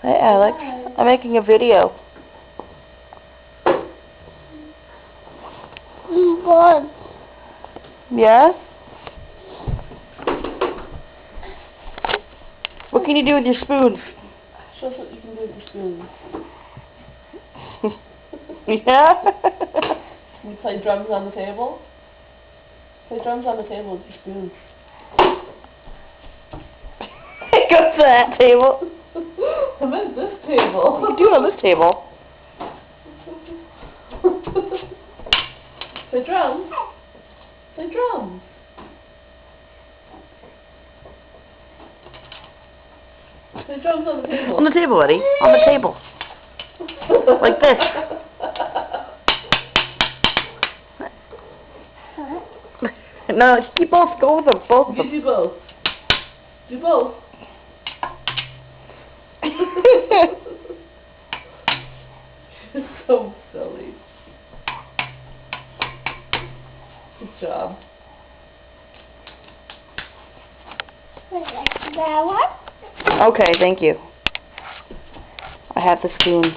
Hey, Alex. Hi. I'm making a video. What? Yes? What can you do with your spoon? Show us what you can do with your spoon. Yeah? Can you play drums on the table? Play drums on the table with your spoon. Go to that table. I meant this table. You can do it on this table. Play drums. Play drums. Play drums on the table. On the table, buddy. On the table. Like this. No, you both go with them. Both of You them. do both. Do both. You're so silly. Good job. Like that one? Okay, thank you. I have the spoon.